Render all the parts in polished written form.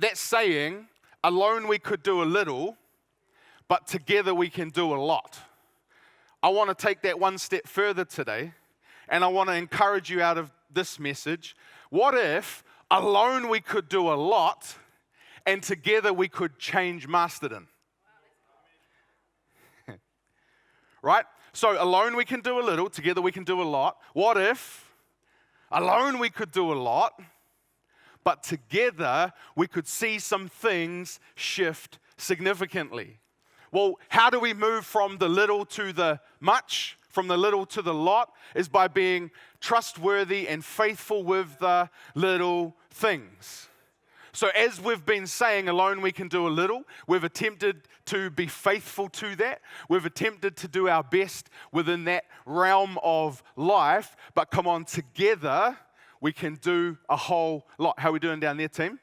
that saying, alone we could do a little, but together we can do a lot. I want to take that one step further today, and I want to encourage you out of this message. What if alone we could do a lot, and together we could change Masterton? Right? So alone we can do a little, together we can do a lot. What if alone we could do a lot, but together we could see some things shift significantly? Well, how do we move from the little to the much, from the little to the lot? Is by being trustworthy and faithful with the little things. So as we've been saying, alone we can do a little. We've attempted to be faithful to that. We've attempted to do our best within that realm of life. But come on, together we can do a whole lot. How are we doing down there, team?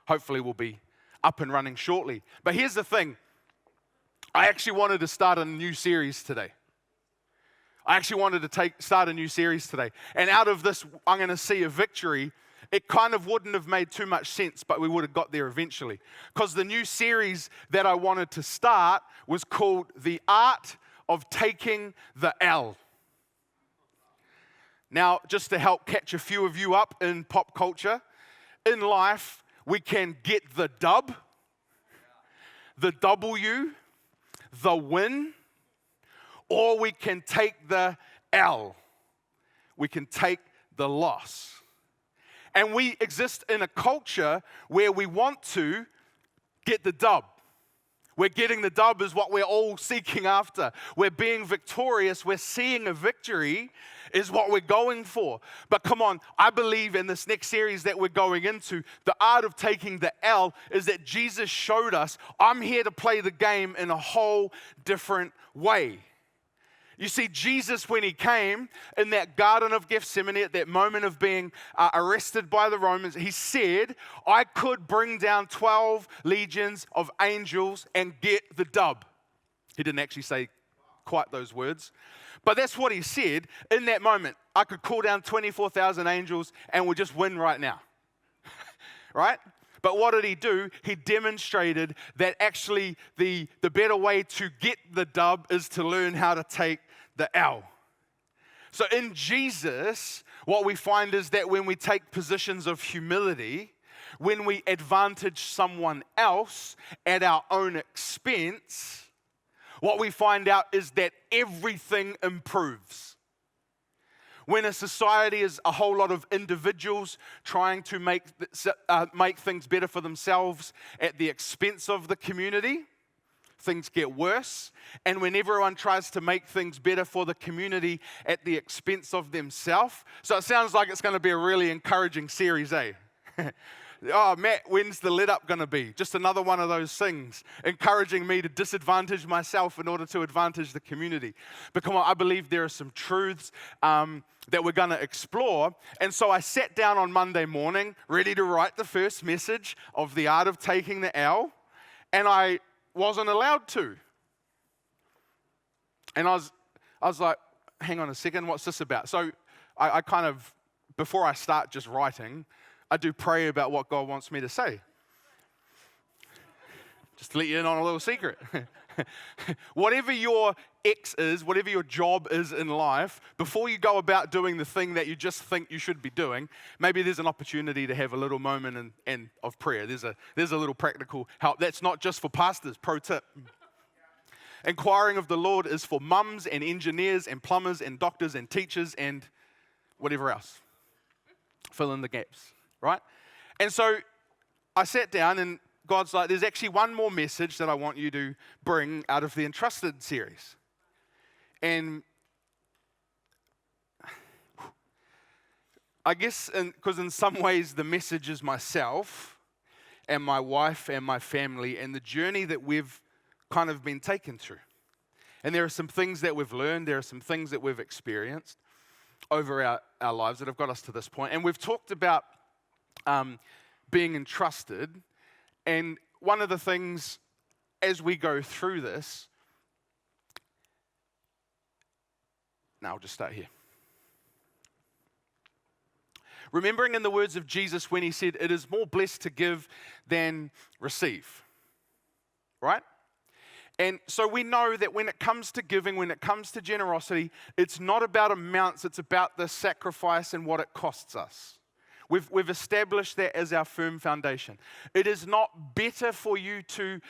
Hopefully we'll be up and running shortly. But here's the thing. I actually wanted to start a new series today. Start a new series today. And out of this, I'm going to see a victory. It kind of wouldn't have made too much sense, but we would have got there eventually. Because the new series that I wanted to start was called The Art of Taking the L. Now, just to help catch a few of you up in pop culture, in life, we can get the dub, the W, the win, or we can take the L. We can take the loss. And we exist in a culture where we want to get the dub. We're getting the dub is what we're all seeking after. We're being victorious. We're seeing a victory is what we're going for. But come on, I believe in this next series that we're going into, the art of taking the L is that Jesus showed us, I'm here to play the game in a whole different way. You see, Jesus, when he came in that Garden of Gethsemane, at that moment of being arrested by the Romans, he said, I could bring down 12 legions of angels and get the dub. He didn't actually say quite those words, but that's what he said in that moment. I could call down 24,000 angels and we'll just win right now, right? But what did he do? He demonstrated that actually the better way to get the dub is to learn how to take the L. So in Jesus, what we find is that when we take positions of humility, when we advantage someone else at our own expense, what we find out is that everything improves. When a society is a whole lot of individuals trying to make things better for themselves at the expense of the community, things get worse. And when everyone tries to make things better for the community at the expense of themselves, so it sounds like it's going to be a really encouraging series, eh? Oh, Matt, when's the let up going to be? Just another one of those things, encouraging me to disadvantage myself in order to advantage the community. But come on, I believe there are some truths that we're going to explore. And so I sat down on Monday morning, ready to write the first message of The Art of Taking the L, and I wasn't allowed to. And I was like, hang on a second, what's this about? So I kind of, before I start just writing, I do pray about what God wants me to say. Just to let you in on a little secret. Whatever your X is, whatever your job is in life, before you go about doing the thing that you just think you should be doing, maybe there's an opportunity to have a little moment of prayer. There's a little practical help. That's not just for pastors, pro tip. Inquiring of the Lord is for mums and engineers and plumbers and doctors and teachers and whatever else. Fill in the gaps, right? And so I sat down and God's like, there's actually one more message that I want you to bring out of the Entrusted series. And I guess because in some ways the message is myself and my wife and my family and the journey that we've kind of been taken through. And there are some things that we've learned, there are some things that we've experienced over our lives that have got us to this point. And we've talked about being entrusted. And one of the things as we go through this, now I'll just start here. Remembering in the words of Jesus when he said, it is more blessed to give than receive. Right? And so we know that when it comes to giving, when it comes to generosity, it's not about amounts, it's about the sacrifice and what it costs us. We've established that as our firm foundation. It is not better for you to,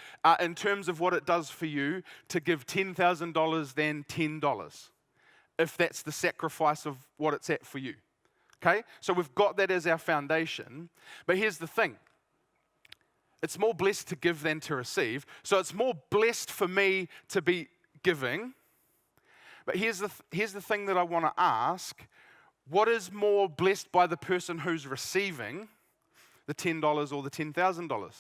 in terms of what it does for you, to give $10,000 than $10, if that's the sacrifice of what it's at for you. Okay? So we've got that as our foundation. But here's the thing. It's more blessed to give than to receive. So it's more blessed for me to be giving. But here's the thing that I want to ask. What is more blessed by the person who's receiving the $10 or the $10,000?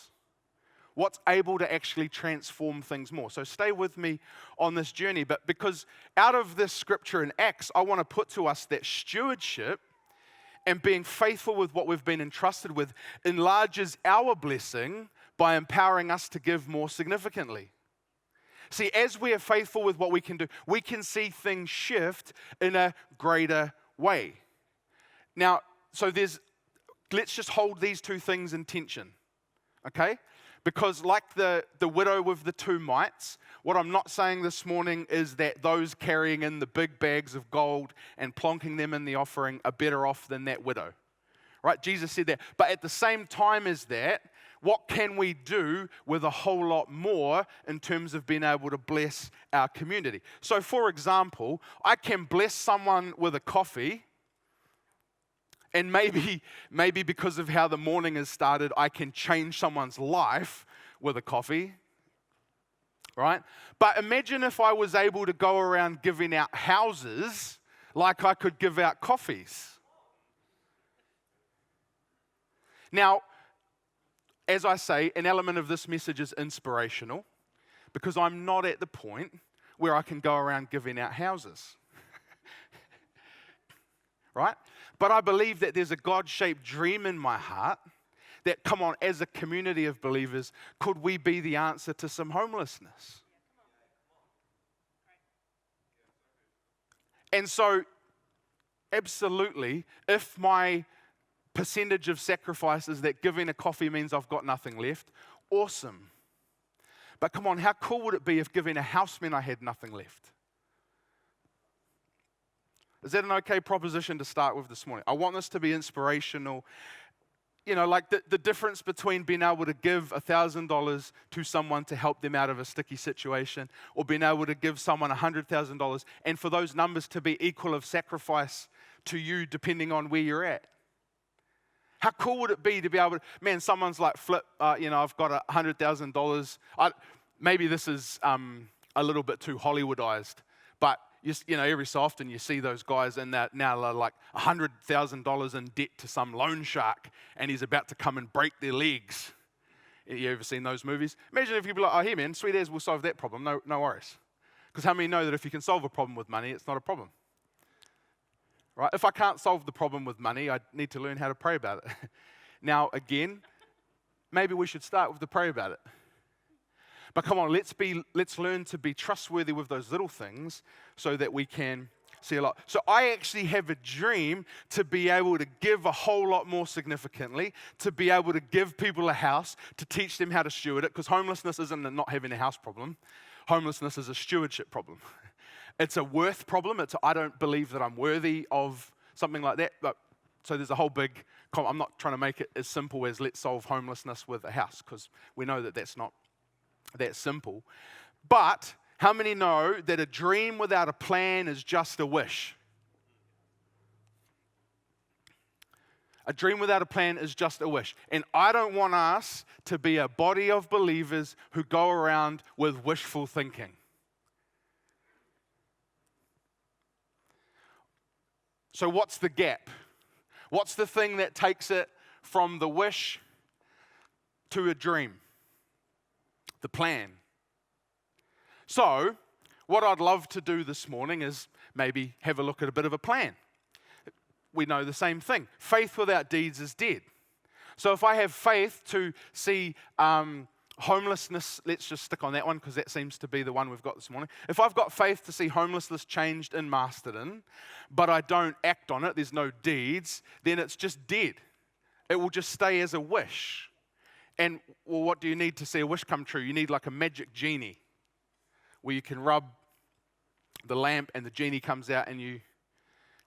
What's able to actually transform things more? So stay with me on this journey. But because out of this scripture in Acts, I want to put to us that stewardship and being faithful with what we've been entrusted with enlarges our blessing by empowering us to give more significantly. See, as we are faithful with what we can do, we can see things shift in a greater way. Now, so let's just hold these two things in tension, okay? Because like the widow with the 2 mites, what I'm not saying this morning is that those carrying in the big bags of gold and plonking them in the offering are better off than that widow, right? Jesus said that. But at the same time as that, what can we do with a whole lot more in terms of being able to bless our community? So for example, I can bless someone with a coffee, and maybe because of how the morning has started, I can change someone's life with a coffee, right? But imagine if I was able to go around giving out houses like I could give out coffees. Now, as I say, an element of this message is inspirational because I'm not at the point where I can go around giving out houses. Right? But I believe that there's a God-shaped dream in my heart that, come on, as a community of believers, could we be the answer to some homelessness? And so, absolutely, if my percentage of sacrifice is that giving a coffee means I've got nothing left, awesome. But come on, how cool would it be if giving a house meant I had nothing left? Is that an okay proposition to start with this morning? I want this to be inspirational. You know, like the difference between being able to give $1,000 to someone to help them out of a sticky situation or being able to give someone $100,000 and for those numbers to be equal of sacrifice to you depending on where you're at. How cool would it be to be able to, man, someone's like, Flip, I've got $100,000. Maybe this is a little bit too Hollywoodized, but you know, every so often you see those guys and they're now like $100,000 in debt to some loan shark and he's about to come and break their legs. You ever seen those movies? Imagine if you'd be like, oh, here, man, sweet as, we'll solve that problem. No worries. Because how many know that if you can solve a problem with money, it's not a problem? Right? If I can't solve the problem with money, I need to learn how to pray about it. Now, again, maybe we should start with the pray about it. But come on, let's learn to be trustworthy with those little things so that we can see a lot. So I actually have a dream to be able to give a whole lot more significantly, to be able to give people a house, to teach them how to steward it, because homelessness isn't a not having a house problem. Homelessness is a stewardship problem. It's a worth problem. I don't believe that I'm worthy of something like that. But, so there's a whole big, I'm not trying to make it as simple as let's solve homelessness with a house, because we know that that's not that simple. But how many know that a dream without a plan is just a wish? A dream without a plan is just a wish. And I don't want us to be a body of believers who go around with wishful thinking. So what's the gap? What's the thing that takes it from the wish to a dream? The plan. So, what I'd love to do this morning is maybe have a look at a bit of a plan. We know the same thing. Faith without deeds is dead. So if I have faith to see Homelessness, let's just stick on that one because that seems to be the one we've got this morning. If I've got faith to see homelessness changed in Masterton, but I don't act on it, there's no deeds, then it's just dead. It will just stay as a wish. And, well, what do you need to see a wish come true? You need like a magic genie where you can rub the lamp and the genie comes out and you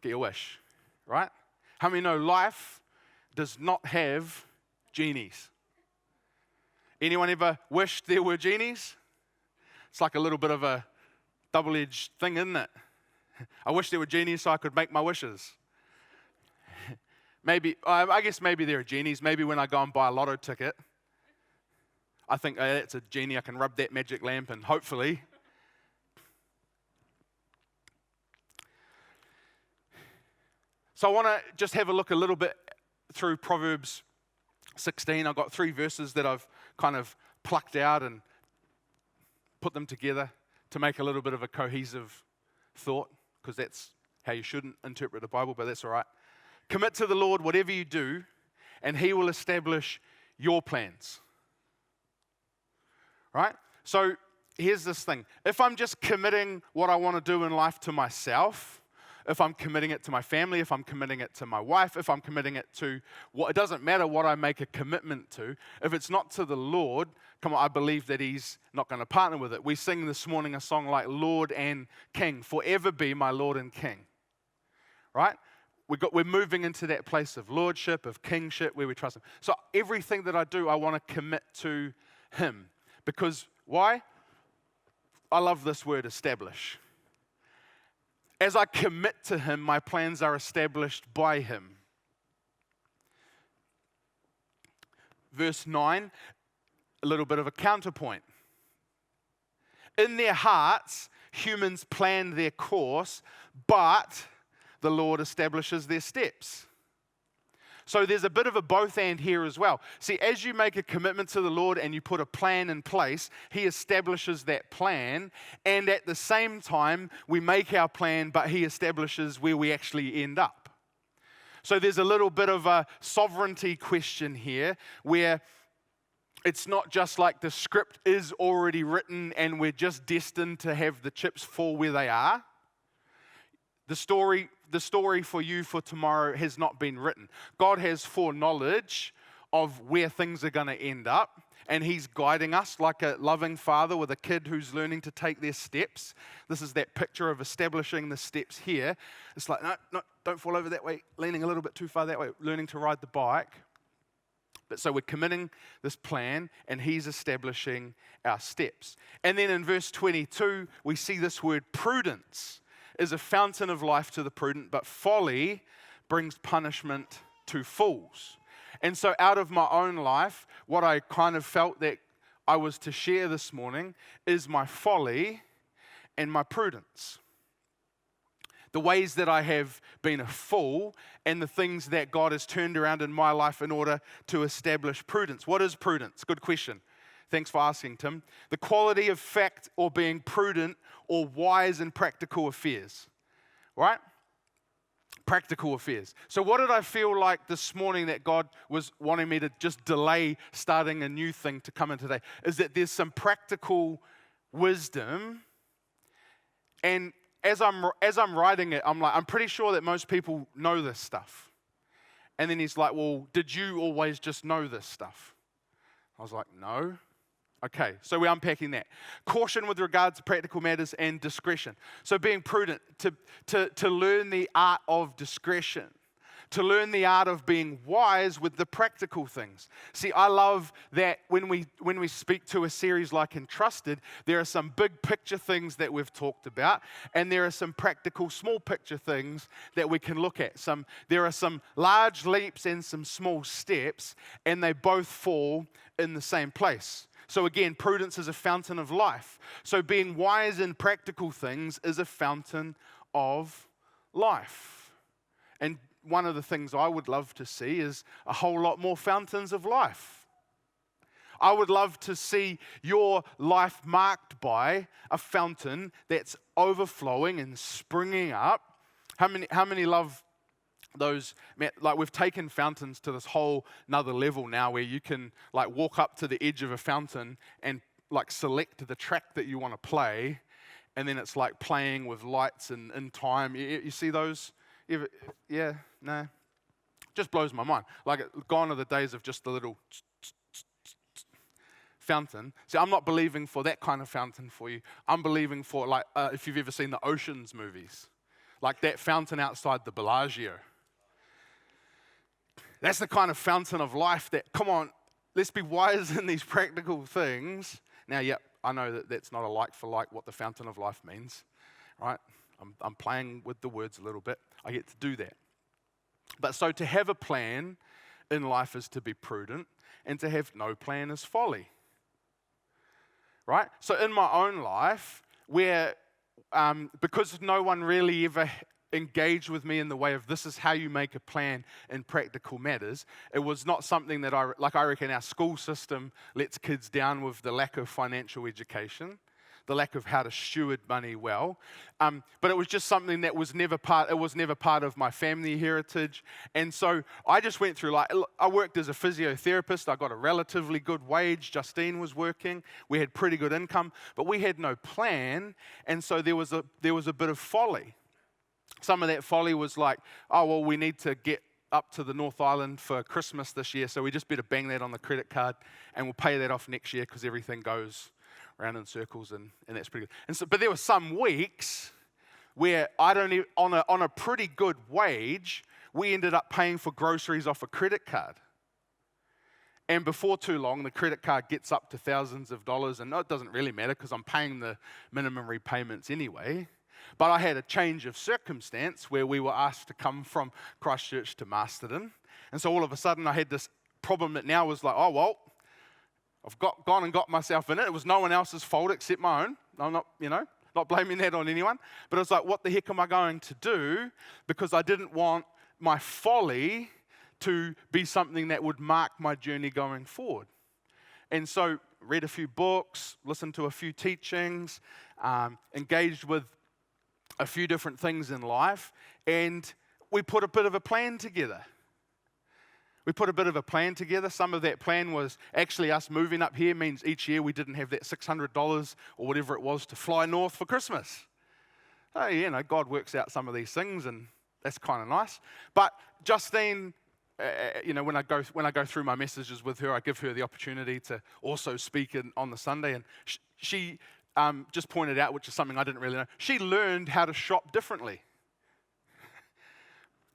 get your wish, right? How many know life does not have genies? Anyone ever wished there were genies? It's like a little bit of a double-edged thing, isn't it? I wish there were genies so I could make my wishes. Maybe, I guess maybe there are genies. Maybe when I go and buy a lotto ticket, I think, oh, that's a genie. I can rub that magic lamp and hopefully. So I want to just have a look a little bit through Proverbs 16. I've got 3 verses that I've kind of plucked out and put them together to make a little bit of a cohesive thought, because that's how you shouldn't interpret the Bible, but that's all right. Commit to the Lord whatever you do, and He will establish your plans. Right? So here's this thing. If I'm just committing what I want to do in life to myself, if I'm committing it to my family, if I'm committing it to my wife, if I'm committing it to it doesn't matter what I make a commitment to. If it's not to the Lord, come on, I believe that He's not going to partner with it. We sing this morning a song like Lord and King, forever be my Lord and King. Right? We're moving into that place of lordship, of kingship, where we trust Him. So everything that I do, I want to commit to Him. Because why? I love this word, establish. As I commit to Him, my plans are established by Him. Verse 9, a little bit of a counterpoint. In their hearts, humans plan their course, but the Lord establishes their steps. So there's a bit of a both and here as well. See, as you make a commitment to the Lord and you put a plan in place, He establishes that plan. And at the same time, we make our plan, but He establishes where we actually end up. So there's a little bit of a sovereignty question here where it's not just like the script is already written and we're just destined to have the chips fall where they are. The story for you for tomorrow has not been written. God has foreknowledge of where things are going to end up, and He's guiding us like a loving father with a kid who's learning to take their steps. This is that picture of establishing the steps here. It's like, no, don't fall over that way, leaning a little bit too far that way, learning to ride the bike. But so we're committing this plan, and He's establishing our steps. And then in verse 22, we see this word prudence. Is a fountain of life to the prudent, but folly brings punishment to fools. And so out of my own life, what I kind of felt that I was to share this morning is my folly and my prudence. The ways that I have been a fool and the things that God has turned around in my life in order to establish prudence. What is prudence? Good question. Thanks for asking, Tim. The quality of fact or being prudent or wise in practical affairs, right? Practical affairs. So what did I feel like this morning that God was wanting me to just delay starting a new thing to come in today? Is that there's some practical wisdom, and as I'm writing it, I'm like, I'm pretty sure that most people know this stuff. And then He's like, well, did you always just know this stuff? I was like, no. Okay, so we're unpacking that. Caution with regards to practical matters and discretion. So being prudent, to learn the art of discretion, to learn the art of being wise with the practical things. See, I love that when we speak to a series like Entrusted, there are some big picture things that we've talked about, and there are some practical small picture things that we can look at. There are some large leaps and some small steps, and they both fall in the same place. So again, prudence is a fountain of life. So being wise in practical things is a fountain of life. And one of the things I would love to see is a whole lot more fountains of life. I would love to see your life marked by a fountain that's overflowing and springing up. How many love like we've taken fountains to this whole another level now where you can like walk up to the edge of a fountain and like select the track that you want to play, and then it's like playing with lights and in time. You see those? Yeah, no. Just blows my mind. Like, gone are the days of just the little fountain. See, I'm not believing for that kind of fountain for you. I'm believing for, like, if you've ever seen the Oceans movies, like that fountain outside the Bellagio. That's the kind of fountain of life that, come on, let's be wise in these practical things. Now, yeah, I know that that's not a like for like what the fountain of life means, right? I'm playing with the words a little bit. I get to do that. But so to have a plan in life is to be prudent, and to have no plan is folly, right? So in my own life, where because no one really ever engaged with me in the way of this is how you make a plan in practical matters, it was not something that I reckon our school system lets kids down with the lack of financial education, the lack of how to steward money well. But it was just something that was never part of my family heritage. And so I just went through, like, I worked as a physiotherapist. I got a relatively good wage. Justine was working. We had pretty good income, but we had no plan. And so there was a bit of folly. Some of that folly was like, oh, well, we need to get up to the North Island for Christmas this year, so we just better bang that on the credit card, and we'll pay that off next year because everything goes around in circles, and that's pretty good. And so, but there were some weeks where on a pretty good wage, we ended up paying for groceries off a credit card. And before too long, the credit card gets up to thousands of dollars, and it doesn't really matter because I'm paying the minimum repayments anyway. But I had a change of circumstance where we were asked to come from Christchurch to Masterton. And so all of a sudden I had this problem that now was like, oh, well, I've gone and got myself in it. It was no one else's fault except my own. I'm not blaming that on anyone. But it was like, what the heck am I going to do? Because I didn't want my folly to be something that would mark my journey going forward. And so read a few books, listened to a few teachings, engaged with a few different things in life, and we put a bit of a plan together. Some of that plan was actually us moving up here means each year we didn't have that $600 or whatever it was to fly north for Christmas. Oh, God works out some of these things, and that's kind of nice. But Justine, when I go through my messages with her, I give her the opportunity to also speak on the Sunday, and she just pointed out, which is something I didn't really know, she learned how to shop differently.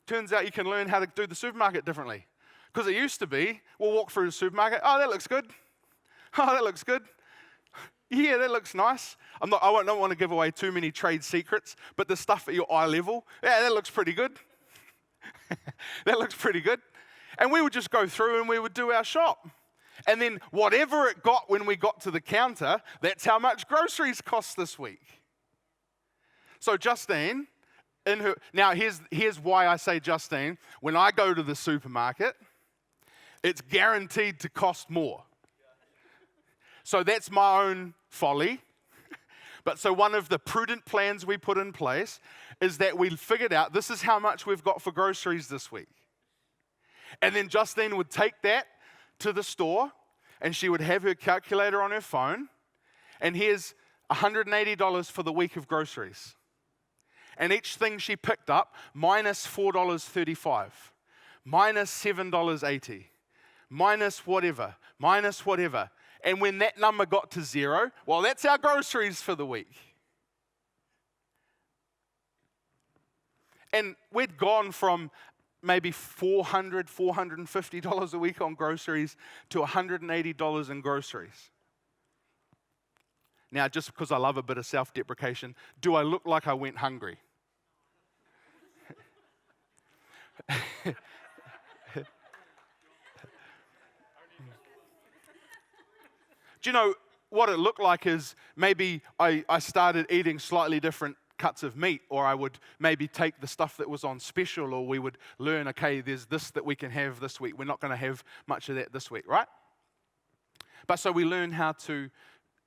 Turns out you can learn how to do the supermarket differently. Because it used to be, we'll walk through the supermarket, oh, that looks good. Oh, that looks good. Yeah, that looks nice. I don't want to give away too many trade secrets, but the stuff at your eye level, yeah, that looks pretty good. That looks pretty good. And we would just go through and we would do our shop. And then whatever it got when we got to the counter, that's how much groceries cost this week. So Justine, now here's why I say Justine, when I go to the supermarket, it's guaranteed to cost more. So that's my own folly. But so one of the prudent plans we put in place is that we figured out this is how much we've got for groceries this week. And then Justine would take that to the store, and she would have her calculator on her phone, and here's $180 for the week of groceries. And each thing she picked up, minus $4.35, minus $7.80, minus whatever. And when that number got to zero, well, that's our groceries for the week. And we'd gone from maybe $450 a week on groceries to $180 in groceries. Now, just because I love a bit of self-deprecation, do I look like I went hungry? Do you know what it looked like is maybe I started eating slightly different cuts of meat, or I would maybe take the stuff that was on special, or we would learn, okay, there's this that we can have this week. We're not going to have much of that this week, right? But so we learn how to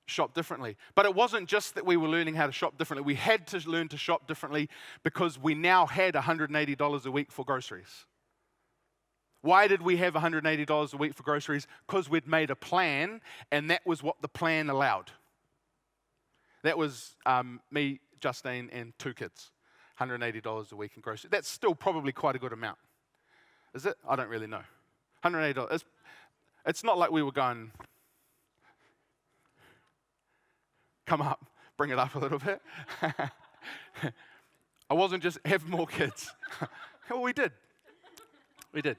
shop differently. But it wasn't just that we were learning how to shop differently. We had to learn to shop differently because we now had $180 a week for groceries. Why did we have $180 a week for groceries? Because we'd made a plan, and that was what the plan allowed. That was me, Justine, and 2 kids. $180 a week in groceries. That's still probably quite a good amount. Is it? I don't really know. $180. It's not like we were going, come up, bring it up a little bit. I wasn't just have more kids. Well, we did. We did.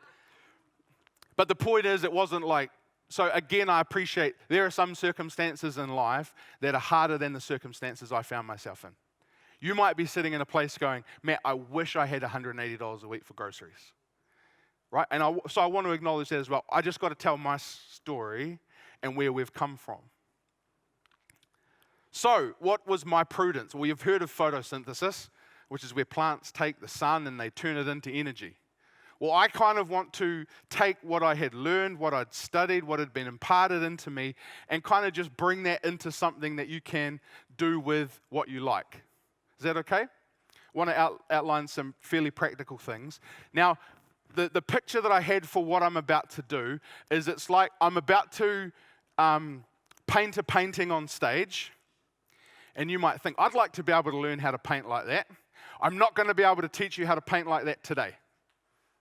But the point is, it wasn't like, so again, I appreciate there are some circumstances in life that are harder than the circumstances I found myself in. You might be sitting in a place going, Matt, I wish I had $180 a week for groceries. Right? And so I want to acknowledge that as well. I just got to tell my story and where we've come from. So, what was my prudence? Well, you've heard of photosynthesis, which is where plants take the sun and they turn it into energy. Well, I kind of want to take what I had learned, what I'd studied, what had been imparted into me, and kind of just bring that into something that you can do with what you like. Is that okay? I want to outline some fairly practical things. Now, the picture that I had for what I'm about to do is it's like I'm about to paint a painting on stage, and you might think, I'd like to be able to learn how to paint like that. I'm not going to be able to teach you how to paint like that today.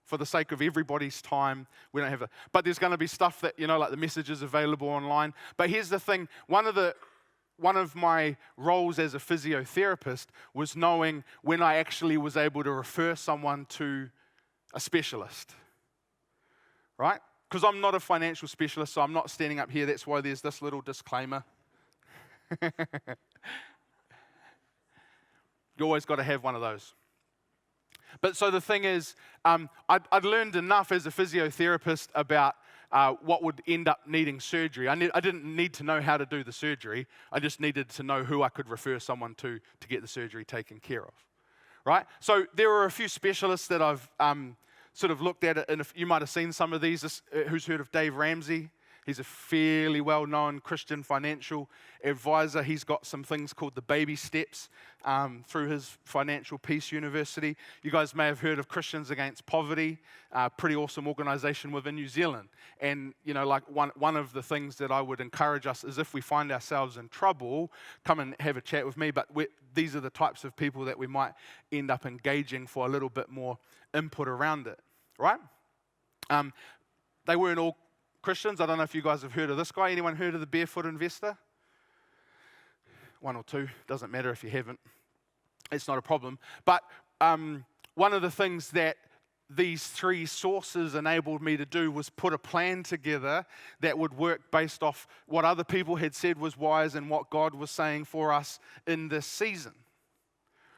For the sake of everybody's time, we don't have but there's going to be stuff that, like the messages available online. But here's the thing, one of my roles as a physiotherapist was knowing when I actually was able to refer someone to a specialist, right? Because I'm not a financial specialist, so I'm not standing up here. That's why there's this little disclaimer. You always got to have one of those. But so the thing is, I'd learned enough as a physiotherapist about what would end up needing surgery. I didn't need to know how to do the surgery. I just needed to know who I could refer someone to get the surgery taken care of, right? So there were a few specialists that I've sort of looked at, and if you might have seen some of these. Who's heard of Dave Ramsey? He's a fairly well-known Christian financial advisor. He's got some things called the baby steps through his Financial Peace University. You guys may have heard of Christians Against Poverty, pretty awesome organization within New Zealand. And, like one of the things that I would encourage us is if we find ourselves in trouble, come and have a chat with me. But these are the types of people that we might end up engaging for a little bit more input around it, right? They weren't all Christians. I don't know if you guys have heard of this guy. Anyone heard of the Barefoot Investor? One or two. Doesn't matter if you haven't. It's not a problem. But one of the things that these 3 sources enabled me to do was put a plan together that would work based off what other people had said was wise and what God was saying for us in this season.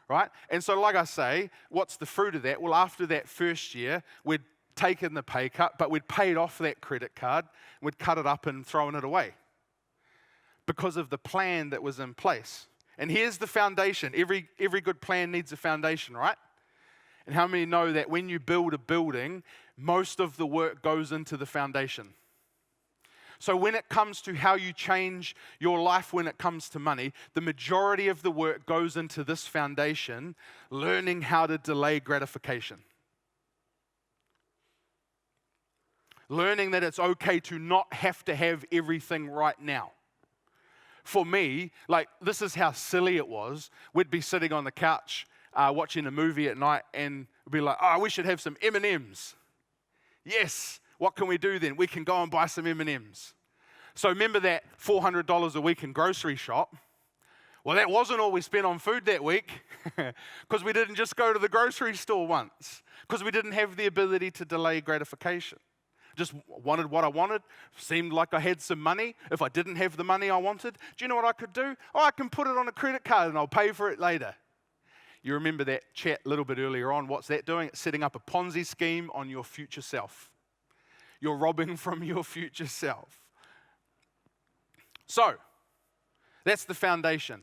Right? And so like I say, what's the fruit of that? Well, after that first year, we'd taken the pay cut, but we'd paid off that credit card, we'd cut it up and thrown it away because of the plan that was in place. And here's the foundation. Every good plan needs a foundation, right? And how many know that when you build a building, most of the work goes into the foundation? So when it comes to how you change your life when it comes to money, the majority of the work goes into this foundation, learning how to delay gratification. Learning that it's okay to not have to have everything right now. For me, this is how silly it was. We'd be sitting on the couch watching a movie at night and we'd be like, we should have some M&Ms. Yes, what can we do then? We can go and buy some M&Ms. So remember that $400 a week in grocery shop? Well, that wasn't all we spent on food that week because we didn't just go to the grocery store once because we didn't have the ability to delay gratification. Just wanted what I wanted, seemed like I had some money. If I didn't have the money I wanted, do you know what I could do? I can put it on a credit card and I'll pay for it later. You remember that chat a little bit earlier on. What's that doing? It's setting up a Ponzi scheme on your future self. You're robbing from your future self. So, that's the foundation.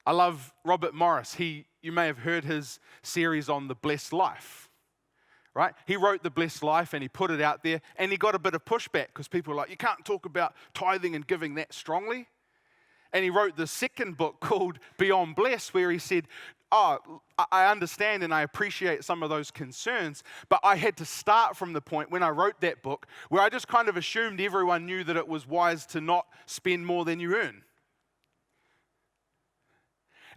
I love Robert Morris. You may have heard his series on the blessed life. right? He wrote The Blessed Life and he put it out there and he got a bit of pushback because people were like, you can't talk about tithing and giving that strongly. And he wrote the second book called Beyond Blessed where he said, I understand and I appreciate some of those concerns, but I had to start from the point when I wrote that book where I just kind of assumed everyone knew that it was wise to not spend more than you earn.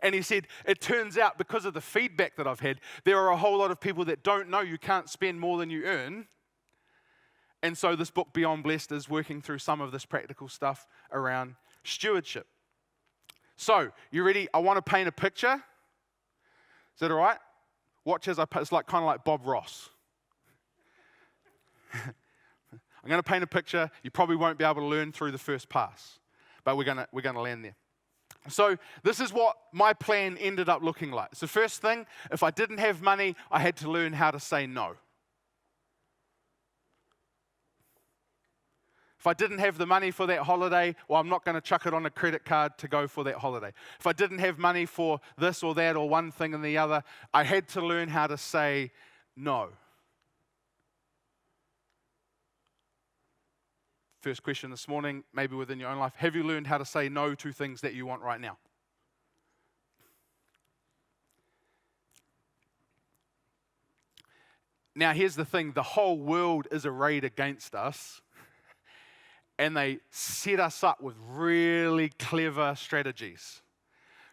And he said, it turns out because of the feedback that I've had, there are a whole lot of people that don't know you can't spend more than you earn. And so this book, Beyond Blessed, is working through some of this practical stuff around stewardship. So, you ready? I want to paint a picture. Is that all right? Watch as it's like kind of like Bob Ross. I'm going to paint a picture. You probably won't be able to learn through the first pass, but we're going to land there. So this is what my plan ended up looking like. So first thing, if I didn't have money, I had to learn how to say no. If I didn't have the money for that holiday, well, I'm not going to chuck it on a credit card to go for that holiday. If I didn't have money for this or that or one thing and the other, I had to learn how to say no. First question this morning, maybe within your own life, have you learned how to say no to things that you want right now? Now, here's the thing, the whole world is arrayed against us, and they set us up with really clever strategies.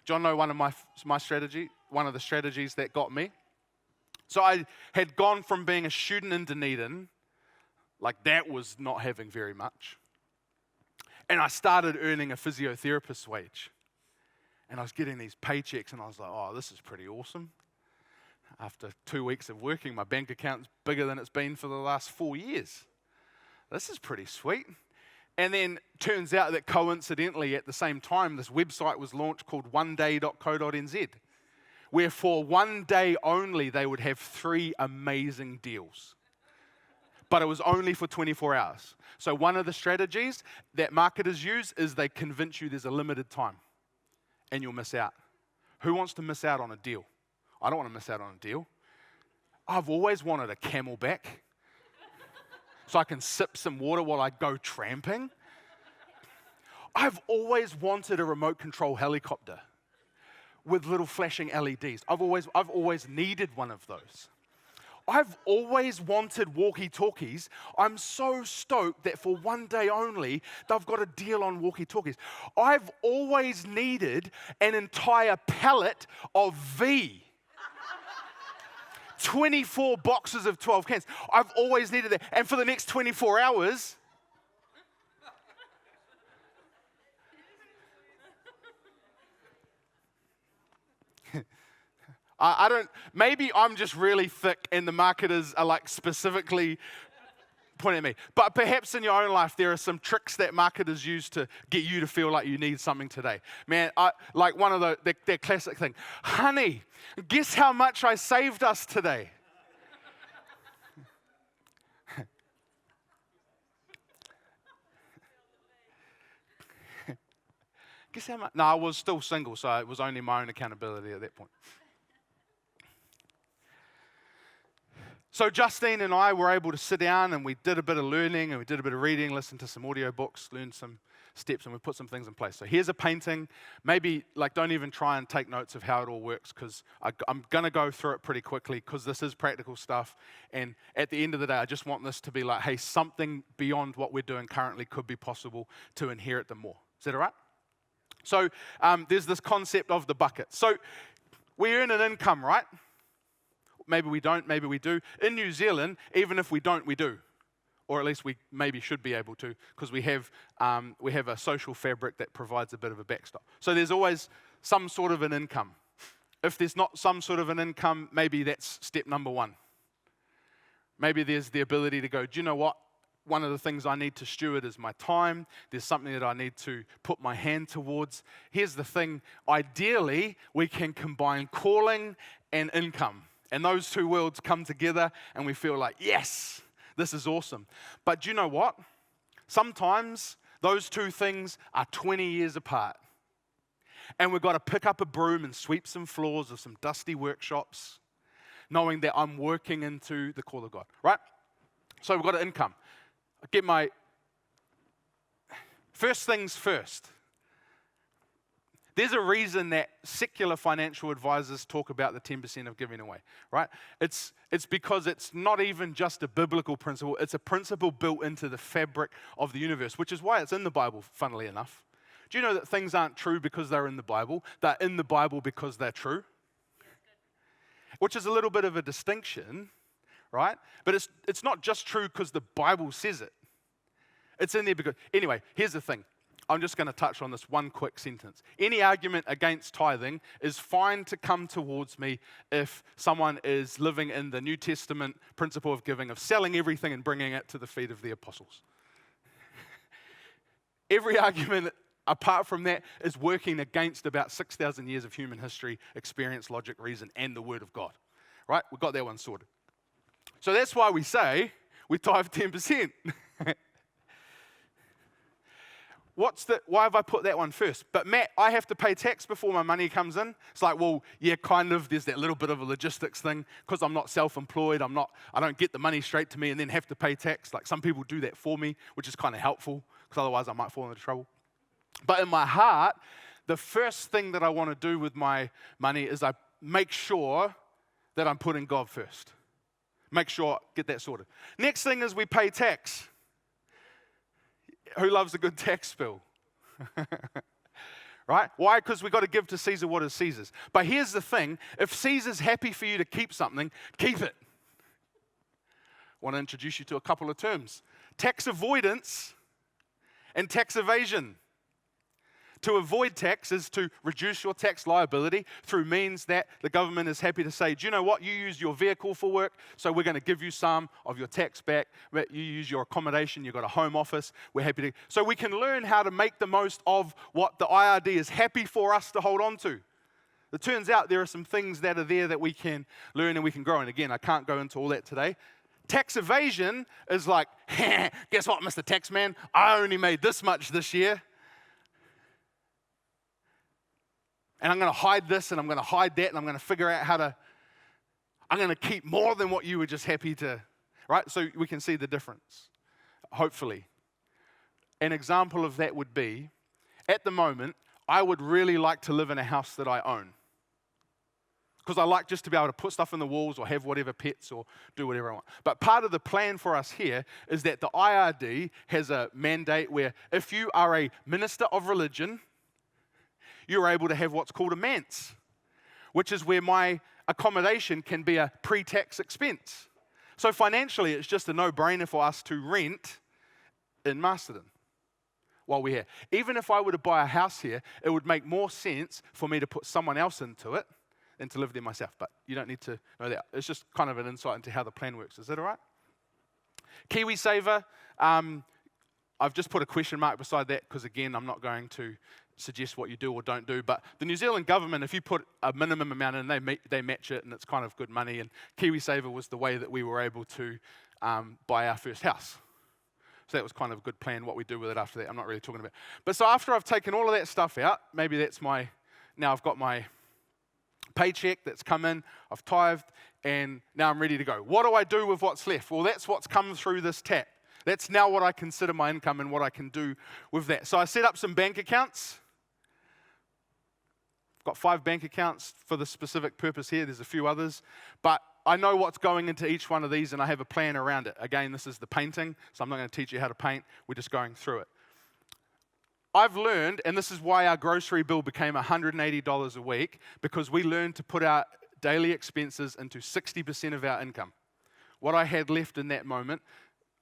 Do you know one of my strategy, one of the strategies that got me? So I had gone from being a student in Dunedin, like that was not having very much. And I started earning a physiotherapist's wage. And I was getting these paychecks and I was like, oh, this is pretty awesome. After 2 weeks of working, my bank account's bigger than it's been for the last 4 years. This is pretty sweet. And then turns out that coincidentally at the same time, this website was launched called oneday.co.nz, where for 1 day only they would have 3 amazing deals. But it was only for 24 hours. So one of the strategies that marketers use is they convince you there's a limited time and you'll miss out. Who wants to miss out on a deal? I don't want to miss out on a deal. I've always wanted a camelback so I can sip some water while I go tramping. I've always wanted a remote control helicopter with little flashing LEDs. I've always needed one of those. I've always wanted walkie-talkies. I'm so stoked that for 1 day only, they've got a deal on walkie-talkies. I've always needed an entire pallet of V. 24 boxes of 12 cans. I've always needed that. And for the next 24 hours, I don't, maybe I'm just really thick and the marketers are like specifically pointing at me. But perhaps in your own life, there are some tricks that marketers use to get you to feel like you need something today. Man, like one of that classic thing. Honey, guess how much I saved us today? Guess how much? No, I was still single, so it was only my own accountability at that point. So Justine and I were able to sit down and we did a bit of learning and we did a bit of reading, listened to some audio books, learned some steps, and we put some things in place. So here's a painting. Maybe don't even try and take notes of how it all works because I'm going to go through it pretty quickly because this is practical stuff. And at the end of the day, I just want this to be like, hey, something beyond what we're doing currently could be possible to inherit them more. Is that all right? So there's this concept of the bucket. So we earn an income, right? Maybe we don't, maybe we do. In New Zealand, even if we don't, we do. Or at least we maybe should be able to because we have a social fabric that provides a bit of a backstop. So there's always some sort of an income. If there's not some sort of an income, maybe that's step number 1. Maybe there's the ability to go, do you know what? One of the things I need to steward is my time. There's something that I need to put my hand towards. Here's the thing. Ideally, we can combine calling and income. And those two worlds come together and we feel like, yes, this is awesome. But do you know what? Sometimes those two things are 20 years apart. And we've got to pick up a broom and sweep some floors of some dusty workshops knowing that I'm working into the call of God, right? So we've got an income. I get my first things first. There's a reason that secular financial advisors talk about the 10% of giving away, right? It's because it's not even just a biblical principle. It's a principle built into the fabric of the universe, which is why it's in the Bible, funnily enough. Do you know that things aren't true because they're in the Bible? They're in the Bible because they're true. Which is a little bit of a distinction, right? But it's not just true because the Bible says it. It's in there because, anyway, here's the thing. I'm just going to touch on this one quick sentence. Any argument against tithing is fine to come towards me if someone is living in the New Testament principle of giving, of selling everything and bringing it to the feet of the apostles. Every argument apart from that is working against about 6,000 years of human history, experience, logic, reason, and the Word of God. Right? We've got that one sorted. So that's why we say we tithe 10%. Why have I put that one first? But Matt, I have to pay tax before my money comes in. It's like, well, yeah, kind of. There's that little bit of a logistics thing because I'm not self-employed. I don't get the money straight to me and then have to pay tax. Like some people do that for me, which is kind of helpful because otherwise I might fall into trouble. But in my heart, the first thing that I want to do with my money is I make sure that I'm putting God first. Make sure, get that sorted. Next thing is we pay tax. Who loves a good tax bill? Right? Why? Because we've got to give to Caesar what is Caesar's. But here's the thing. If Caesar's happy for you to keep something, keep it. I want to introduce you to a couple of terms. Tax avoidance and tax evasion. To avoid tax is to reduce your tax liability through means that the government is happy to say, do you know what? You use your vehicle for work, so we're going to give you some of your tax back. You use your accommodation, you've got a home office, we're happy to. So we can learn how to make the most of what the IRD is happy for us to hold on to. It turns out there are some things that are there that we can learn and we can grow. And again, I can't go into all that today. Tax evasion is like, guess what, Mr. Taxman? I only made this much this year. And I'm going to hide this and I'm going to hide that and I'm going to figure out I'm going to keep more than what you were just happy to, right? So we can see the difference, hopefully. An example of that would be, at the moment, I would really like to live in a house that I own. Because I like just to be able to put stuff in the walls or have whatever pets or do whatever I want. But part of the plan for us here is that the IRD has a mandate where if you are a minister of religion, you're able to have what's called a manse, which is where my accommodation can be a pre-tax expense. So financially, it's just a no-brainer for us to rent in Masterton while we're here. Even if I were to buy a house here, it would make more sense for me to put someone else into it than to live there myself. But you don't need to know that. It's just kind of an insight into how the plan works. Is that all right? KiwiSaver, I've just put a question mark beside that because, again, I'm not going to suggest what you do or don't do. But the New Zealand government, if you put a minimum amount in, they match it, and it's kind of good money. And KiwiSaver was the way that we were able to buy our first house. So that was kind of a good plan. What we do with it after that, I'm not really talking about. But so after I've taken all of that stuff out, maybe now I've got my paycheck that's come in, I've tithed, and now I'm ready to go. What do I do with what's left? Well, that's what's come through this tap. That's now what I consider my income and what I can do with that. So I set up some bank accounts. I've got 5 bank accounts for the specific purpose here. There's a few others. But I know what's going into each one of these, and I have a plan around it. Again, this is the painting, so I'm not going to teach you how to paint. We're just going through it. I've learned, and this is why our grocery bill became $180 a week, because we learned to put our daily expenses into 60% of our income. What I had left in that moment,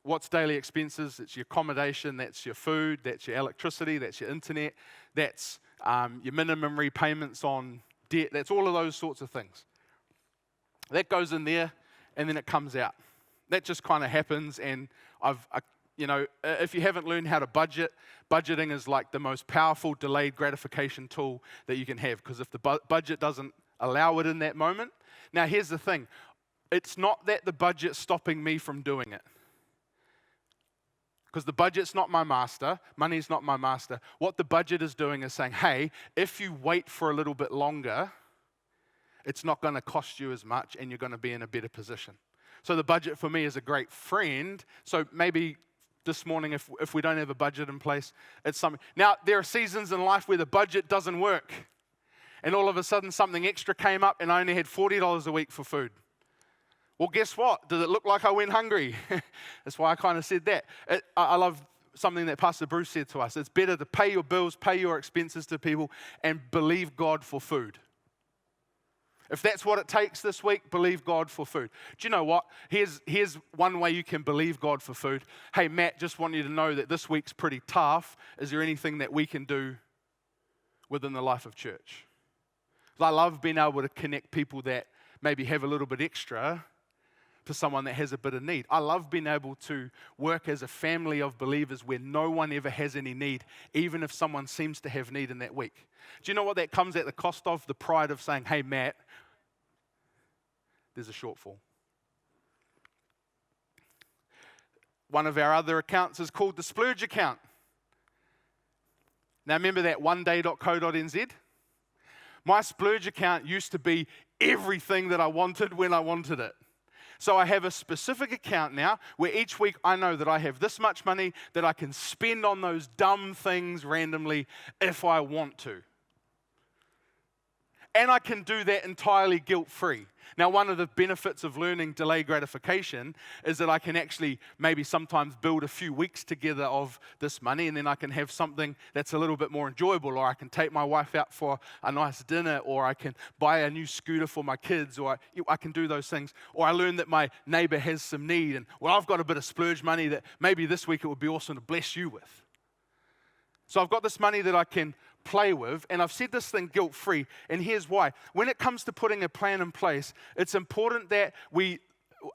what's daily expenses? It's your accommodation, that's your food, that's your electricity, that's your internet, that's your minimum repayments on debt, that's all of those sorts of things. That goes in there, and then it comes out. That just kind of happens, and if you haven't learned how to budget, budgeting is like the most powerful delayed gratification tool that you can have, because if the budget doesn't allow it in that moment. Now, here's the thing. It's not that the budget's stopping me from doing it. Because the budget's not my master, money's not my master. What the budget is doing is saying, hey, if you wait for a little bit longer, It's not going to cost you as much, and you're going to be in a better position. So the budget for me is a great friend. So maybe this morning, if we don't have a budget in place, it's something. Now, there are seasons in life where the budget doesn't work. And all of a sudden, something extra came up, and I only had $40 a week for food. Well, guess what? Did it look like I went hungry? That's why I kind of said that. I love something that Pastor Bruce said to us. It's better to pay your bills, pay your expenses to people, and believe God for food. If that's what it takes this week, believe God for food. Do you know what? Here's one way you can believe God for food. Hey, Matt, just want you to know that this week's pretty tough. Is there anything that we can do within the life of church? I love being able to connect people that maybe have a little bit extra to someone that has a bit of need. I love being able to work as a family of believers where no one ever has any need, even if someone seems to have need in that week. Do you know what that comes at the cost of? The pride of saying, hey, Matt, there's a shortfall. One of our other accounts is called the Splurge Account. Now remember that oneday.co.nz? My Splurge Account used to be everything that I wanted when I wanted it. So I have a specific account now where each week I know that I have this much money that I can spend on those dumb things randomly if I want to. And I can do that entirely guilt-free. Now, one of the benefits of learning delay gratification is that I can actually maybe sometimes build a few weeks together of this money, and then I can have something that's a little bit more enjoyable, or I can take my wife out for a nice dinner, or I can buy a new scooter for my kids, or I can do those things. Or I learn that my neighbor has some need, and well, I've got a bit of splurge money that maybe this week it would be awesome to bless you with. So I've got this money that I can play with, and I've said this thing guilt-free, and here's why. When it comes to putting a plan in place, it's important that we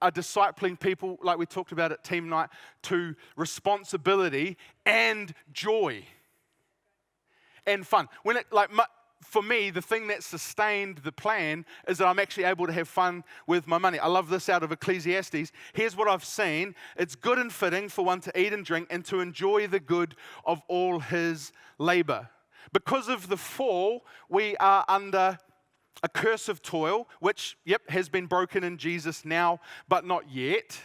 are discipling people, like we talked about at team night, to responsibility and joy and fun. For me, the thing that sustained the plan is that I'm actually able to have fun with my money. I love this out of Ecclesiastes. Here's what I've seen. It's good and fitting for one to eat and drink and to enjoy the good of all his labor. Because of the fall, we are under a curse of toil, which, has been broken in Jesus now, but not yet.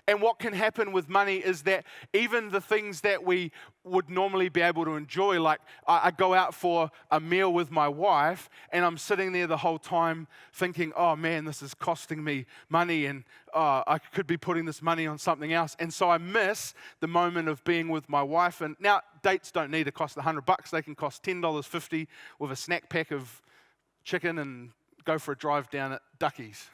And what can happen with money is that even the things that we would normally be able to enjoy, like I go out for a meal with my wife, and I'm sitting there the whole time thinking, oh man, this is costing me money, and I could be putting this money on something else. And so I miss the moment of being with my wife. And now dates don't need to cost $100. They can cost $10.50 with a snack pack of chicken and go for a drive down at Ducky's.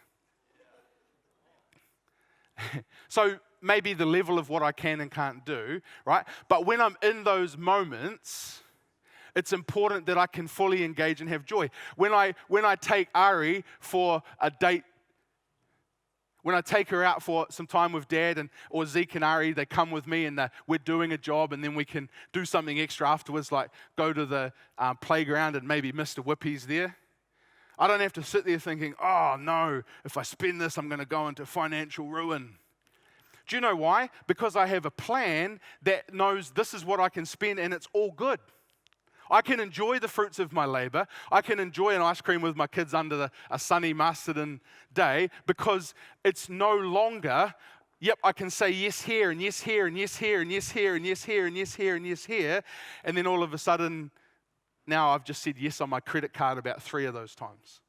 So maybe the level of what I can and can't do, right? But when I'm in those moments, it's important that I can fully engage and have joy. When I take Ari for a date, when I take her out for some time with Dad or Zeke and Ari, they come with me and we're doing a job, and then we can do something extra afterwards, like go to the playground and maybe Mr. Whippy's there. I don't have to sit there thinking, oh no, if I spend this, I'm going to go into financial ruin. Do you know why? Because I have a plan that knows this is what I can spend, and it's all good. I can enjoy the fruits of my labor. I can enjoy an ice cream with my kids under a sunny Masterton day, because it's no longer, I can say yes here, and yes here, and yes here, and yes here, and yes here, and yes here, and yes here, and then all of a sudden, now I've just said yes on my credit card about 3 of those times.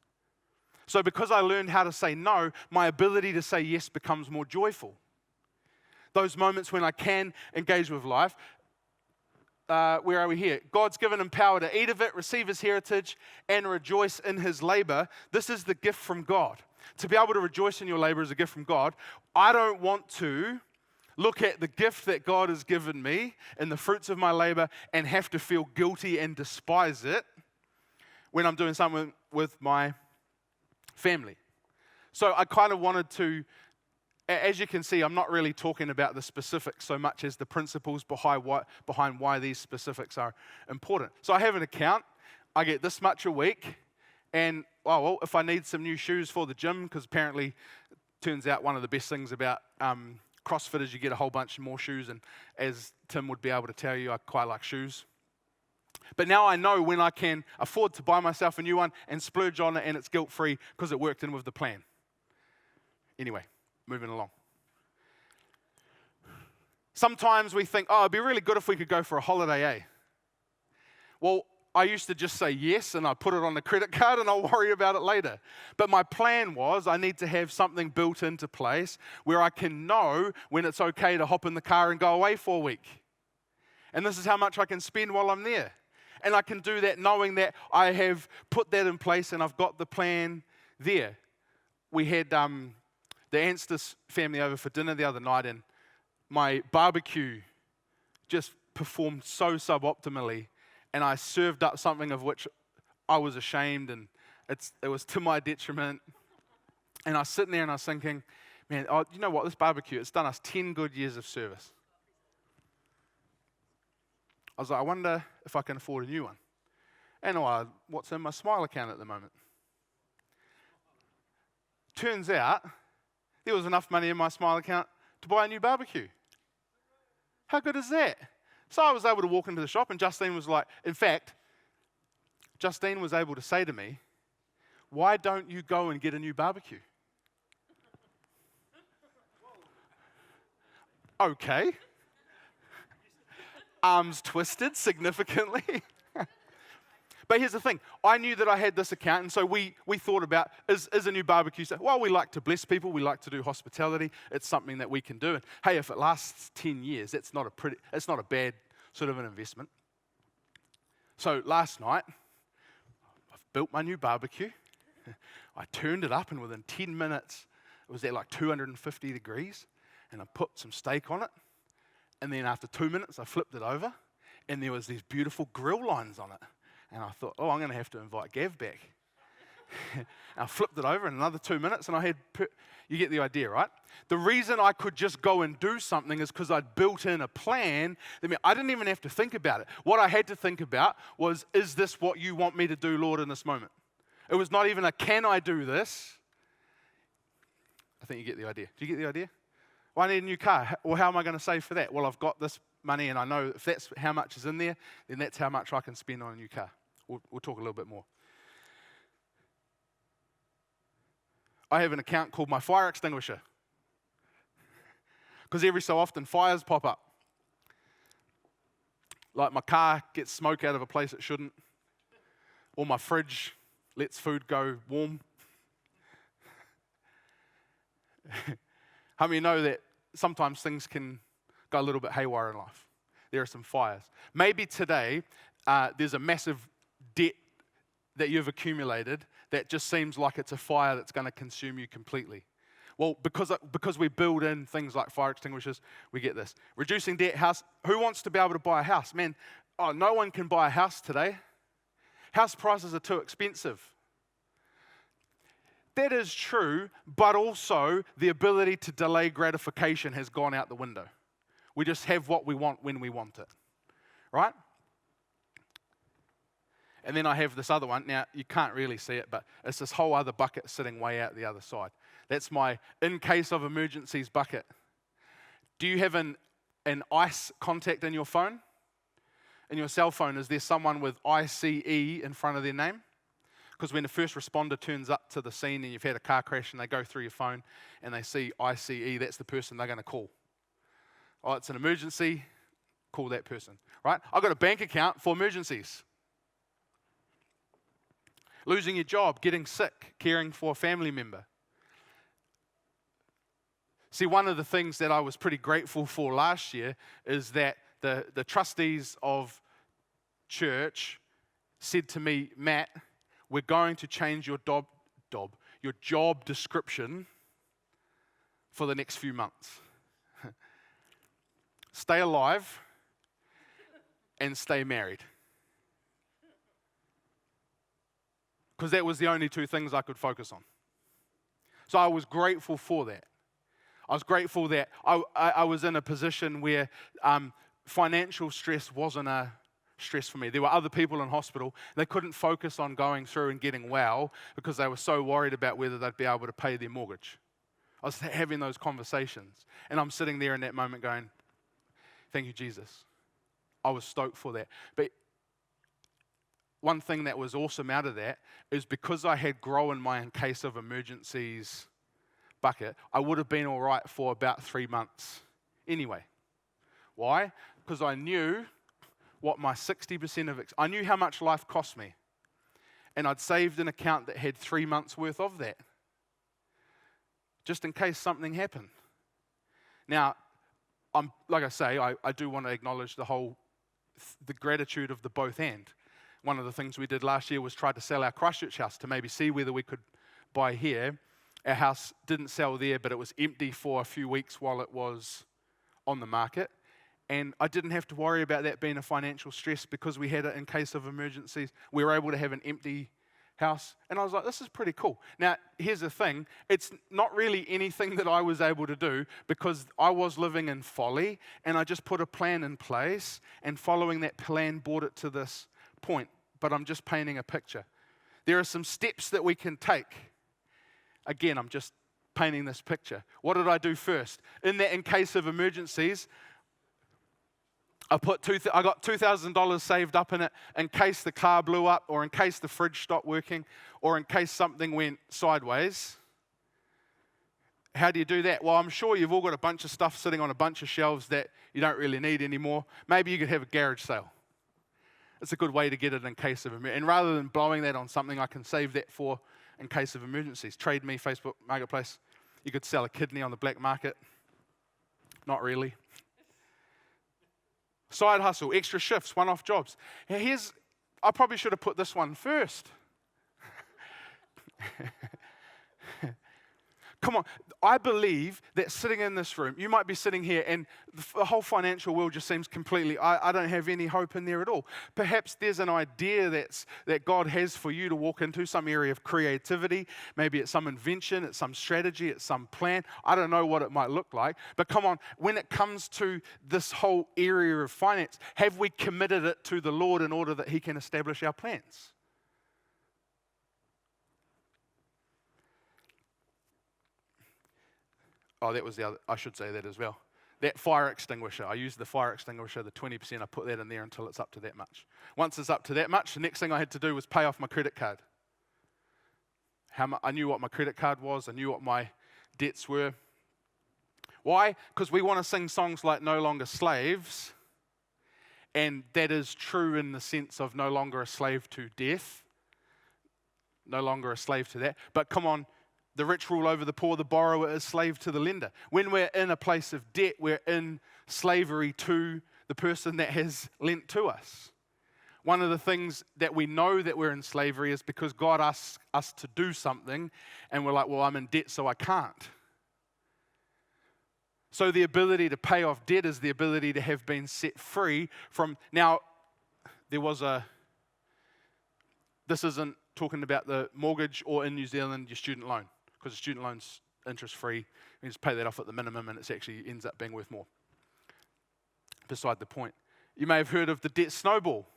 So because I learned how to say no, my ability to say yes becomes more joyful. Those moments when I can engage with life. Where are we here? God's given him power to eat of it, receive his heritage, and rejoice in his labor. This is the gift from God. To be able to rejoice in your labor is a gift from God. I don't want to look at the gift that God has given me and the fruits of my labor and have to feel guilty and despise it when I'm doing something with my family. So I kind of wanted to, as you can see, I'm not really talking about the specifics so much as the principles behind why these specifics are important. So I have an account. I get this much a week. And, well, if I need some new shoes for the gym, because apparently it turns out one of the best things about CrossFit is you get a whole bunch more shoes. And as Tim would be able to tell you, I quite like shoes. But now I know when I can afford to buy myself a new one and splurge on it, and it's guilt-free because it worked in with the plan. Anyway, moving along. Sometimes we think, oh, it'd be really good if we could go for a holiday, eh? Well, I used to just say yes, and I put it on the credit card, and I'll worry about it later. But my plan was I need to have something built into place where I can know when it's okay to hop in the car and go away for a week. And this is how much I can spend while I'm there. And I can do that knowing that I have put that in place and I've got the plan there. We had the Entrusted family over for dinner the other night, and my barbecue just performed so suboptimally, and I served up something of which I was ashamed, and it was to my detriment. And I was sitting there and I was thinking, man, you know what, this barbecue, it's done us 10 good years of service. I was like, I wonder if I can afford a new one. And what's in my Smile account at the moment? Turns out, there was enough money in my Smile account to buy a new barbecue. How good is that? So I was able to walk into the shop, and Justine was like, in fact, Justine was able to say to me, why don't you go and get a new barbecue? Okay. Arms twisted significantly. But here's the thing. I knew that I had this account, and so we thought about, is a new barbecue. Well, we like to bless people. We like to do hospitality. It's something that we can do. And hey, if it lasts 10 years, it's not a bad sort of an investment. So last night, I've built my new barbecue. I turned it up, and within 10 minutes, it was at like 250 degrees, and I put some steak on it. And then after 2 minutes, I flipped it over, and there was these beautiful grill lines on it. And I thought, I'm going to have to invite Gav back. And I flipped it over in another 2 minutes, and you get the idea, right? The reason I could just go and do something is because I'd built in a plan. I didn't even have to think about it. What I had to think about was, is this what you want me to do, Lord, in this moment? It was not even a, can I do this? I think you get the idea. Do you get the idea? Well, I need a new car. Well, how am I going to save for that? Well, I've got this money, and I know if that's how much is in there, then that's how much I can spend on a new car. We'll talk a little bit more. I have an account called my fire extinguisher, because every so often fires pop up. Like my car gets smoke out of a place it shouldn't, or my fridge lets food go warm. How many know that sometimes things can go a little bit haywire in life? There are some fires. Maybe today there's a massive debt that you've accumulated that just seems like it's a fire that's going to consume you completely. Well, because we build in things like fire extinguishers, we get this. Reducing debt, house. Who wants to be able to buy a house? Man, no one can buy a house today. House prices are too expensive. That is true, but also the ability to delay gratification has gone out the window. We just have what we want when we want it, right? And then I have this other one. Now, you can't really see it, but it's this whole other bucket sitting way out the other side. That's my in case of emergencies bucket. Do you have an ICE contact in your phone? In your cell phone, is there someone with ICE in front of their name? Because when a first responder turns up to the scene and you've had a car crash and they go through your phone and they see ICE, that's the person they're going to call. Oh, it's an emergency, call that person, right? I've got a bank account for emergencies. Losing your job, getting sick, caring for a family member. See, one of the things that I was pretty grateful for last year is that the trustees of church said to me, Matt, we're going to change your job description for the next few months. Stay alive and stay married. Because that was the only two things I could focus on. So I was grateful for that. I was grateful that I was in a position where financial stress wasn't a stress for me. There were other people in hospital. They couldn't focus on going through and getting well because they were so worried about whether they'd be able to pay their mortgage. I was having those conversations, and I'm sitting there in that moment going, thank you, Jesus. I was stoked for that. But one thing that was awesome out of that is because I had grown my in case of emergencies bucket, I would have been all right for about 3 months anyway. Why? Because I knew what my 60% of I knew how much life cost me. And I'd saved an account that had 3 months worth of that, just in case something happened. Now, like I say, I do want to acknowledge the gratitude of the both and. One of the things we did last year was try to sell our Christchurch house to maybe see whether we could buy here. Our house didn't sell there, but it was empty for a few weeks while it was on the market. And I didn't have to worry about that being a financial stress because we had it in case of emergencies. We were able to have an empty house. And I was like, this is pretty cool. Now, here's the thing. It's not really anything that I was able to do because I was living in Folly and I just put a plan in place and following that plan brought it to this point. But I'm just painting a picture. There are some steps that we can take. Again, I'm just painting this picture. What did I do first? In that in case of emergencies, I got $2,000 saved up in it in case the car blew up or in case the fridge stopped working or in case something went sideways. How do you do that? Well, I'm sure you've all got a bunch of stuff sitting on a bunch of shelves that you don't really need anymore. Maybe you could have a garage sale. It's a good way to get it in case of emergency. And rather than blowing that on something, I can save that for in case of emergencies. Trade Me, Facebook Marketplace. You could sell a kidney on the black market. Not really. Side hustle, extra shifts, one-off jobs. I probably should have put this one first. Come on, I believe that sitting in this room, you might be sitting here and the whole financial world just seems completely, I don't have any hope in there at all. Perhaps there's an idea that God has for you to walk into, some area of creativity. Maybe it's some invention, it's some strategy, it's some plan. I don't know what it might look like. But come on, when it comes to this whole area of finance, have we committed it to the Lord in order that He can establish our plans? Oh, that was the other, I should say that as well. That fire extinguisher, I used the fire extinguisher, the 20%, I put that in there until it's up to that much. Once it's up to that much, the next thing I had to do was pay off my credit card. I knew what my credit card was, I knew what my debts were. Why? Because we want to sing songs like No Longer Slaves, and that is true in the sense of no longer a slave to death, no longer a slave to that. But come on, the rich rule over the poor, the borrower is slave to the lender. When we're in a place of debt, we're in slavery to the person that has lent to us. One of the things that we know that we're in slavery is because God asks us to do something, and we're like, well, I'm in debt, so I can't. So the ability to pay off debt is the ability to have been set free from. Now, this isn't talking about the mortgage or in New Zealand, your student loan. Because the student loan's interest-free, you just pay that off at the minimum and it actually ends up being worth more. Beside the point. You may have heard of the debt snowball.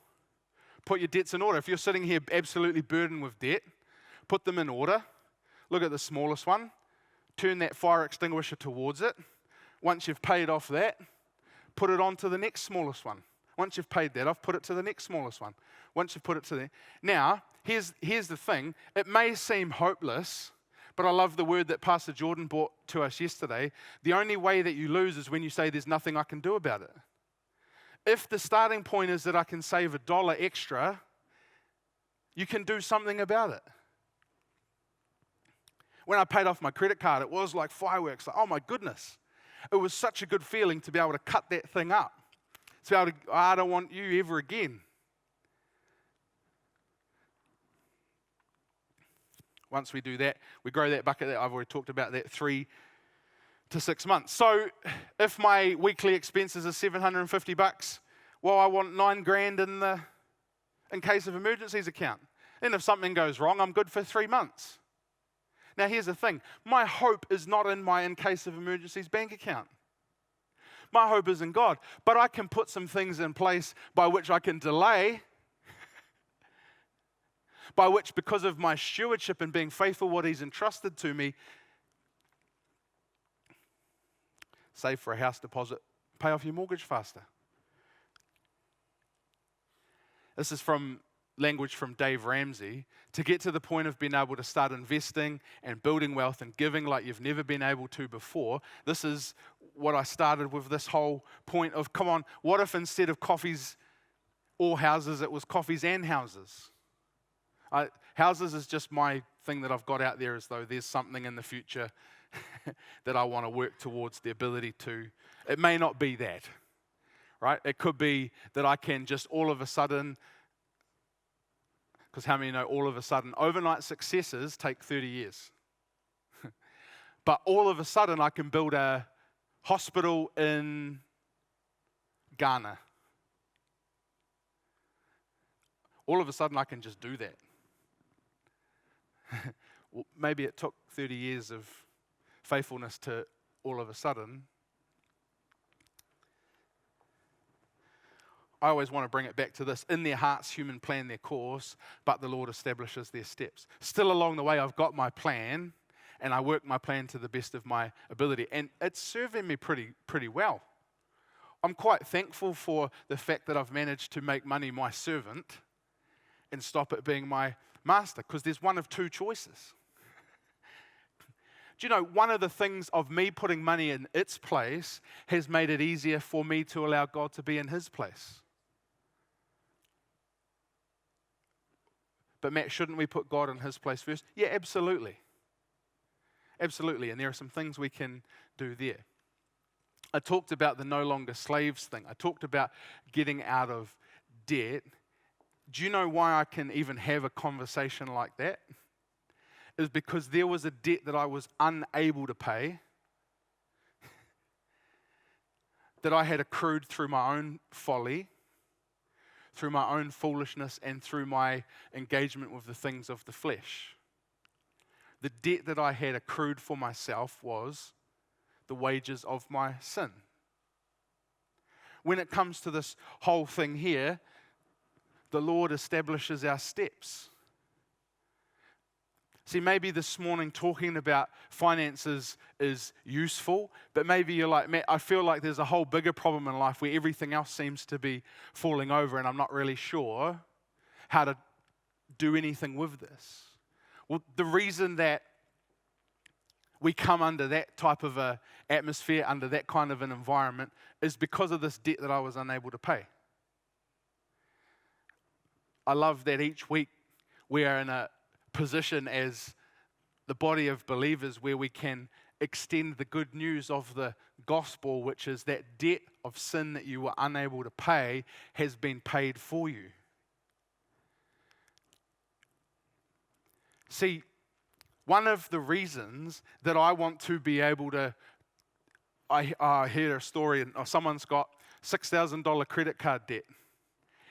Put your debts in order. If you're sitting here absolutely burdened with debt, put them in order. Look at the smallest one. Turn that fire extinguisher towards it. Once you've paid off that, put it on to the next smallest one. Once you've paid that off, put it to the next smallest one. Once you've put it to the... Now, here's the thing. It may seem hopeless, but I love the word that Pastor Jordan brought to us yesterday. The only way that you lose is when you say there's nothing I can do about it. If the starting point is that I can save $1 extra, you can do something about it. When I paid off my credit card, it was like fireworks. Like, oh my goodness. It was such a good feeling to be able to cut that thing up. To be able to, I don't want you ever again. Once we do that, we grow that bucket that I've already talked about, that 3 to 6 months. So if my weekly expenses are $750, well, I want $9,000 in case of emergencies account. And if something goes wrong, I'm good for 3 months. Now here's the thing. My hope is not in my in case of emergencies bank account. My hope is in God. But I can put some things in place by which I can delay, by which, because of my stewardship and being faithful what He's entrusted to me, save for a house deposit, pay off your mortgage faster. This is from language from Dave Ramsey, to get to the point of being able to start investing and building wealth and giving like you've never been able to before. This is what I started with, this whole point of, come on, what if instead of coffees or houses, it was coffees and houses? Houses is just my thing that I've got out there, as though there's something in the future that I want to work towards the ability to. It may not be that, right? It could be that I can just all of a sudden, because how many know all of a sudden overnight successes take 30 years? But all of a sudden I can build a hospital in Ghana. All of a sudden I can just do that. Well, maybe it took 30 years of faithfulness to all of a sudden. I always want to bring it back to this. In their hearts, human plan their course, but the Lord establishes their steps. Still along the way, I've got my plan, and I work my plan to the best of my ability. And it's serving me pretty well. I'm quite thankful for the fact that I've managed to make money my servant and stop it being my master, because there's one of two choices. Do you know, one of the things of me putting money in its place has made it easier for me to allow God to be in his place. But Matt, shouldn't we put God in his place first? Yeah, absolutely. Absolutely, and there are some things we can do there. I talked about the no longer slaves thing. I talked about getting out of debt. Do you know why I can even have a conversation like that? Is because there was a debt that I was unable to pay, that I had accrued through my own folly, through my own foolishness, and through my engagement with the things of the flesh. The debt that I had accrued for myself was the wages of my sin. When it comes to this whole thing here, the Lord establishes our steps. See, maybe this morning talking about finances is useful, but maybe you're like, Matt, I feel like there's a whole bigger problem in life where everything else seems to be falling over and I'm not really sure how to do anything with this. Well, the reason that we come under that type of a atmosphere, under that kind of an environment, is because of this debt that I was unable to pay. I love that each week we are in a position as the body of believers where we can extend the good news of the gospel, which is that debt of sin that you were unable to pay has been paid for you. See, one of the reasons that I want to be able to, I hear a story of someone's got $6,000 credit card debt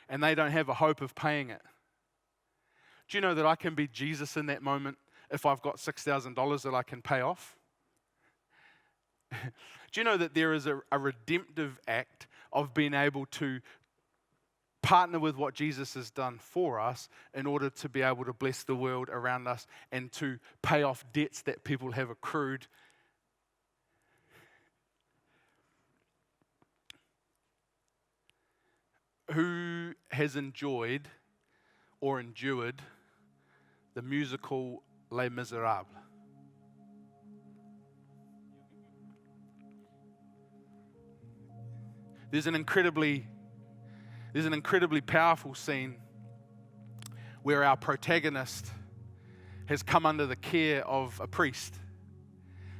and they don't have a hope of paying it. Do you know that I can be Jesus in that moment if I've got $6,000 that I can pay off? Do you know that there is a redemptive act of being able to partner with what Jesus has done for us in order to be able to bless the world around us and to pay off debts that people have accrued? Who has enjoyed or endured the musical Les Miserables? There's an incredibly powerful scene where our protagonist has come under the care of a priest,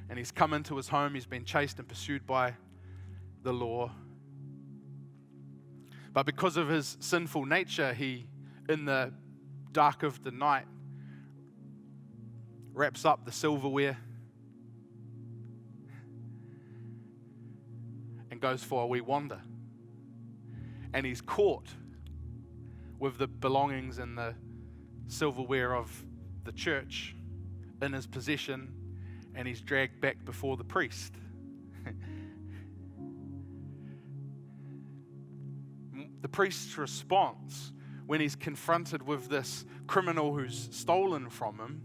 and he's come into his home. He's been chased and pursued by the law, but because of his sinful nature, he, in the dark of the night, wraps up the silverware and goes for a wee wander. And he's caught with the belongings and the silverware of the church in his possession, and he's dragged back before the priest. The priest's response when he's confronted with this criminal who's stolen from him,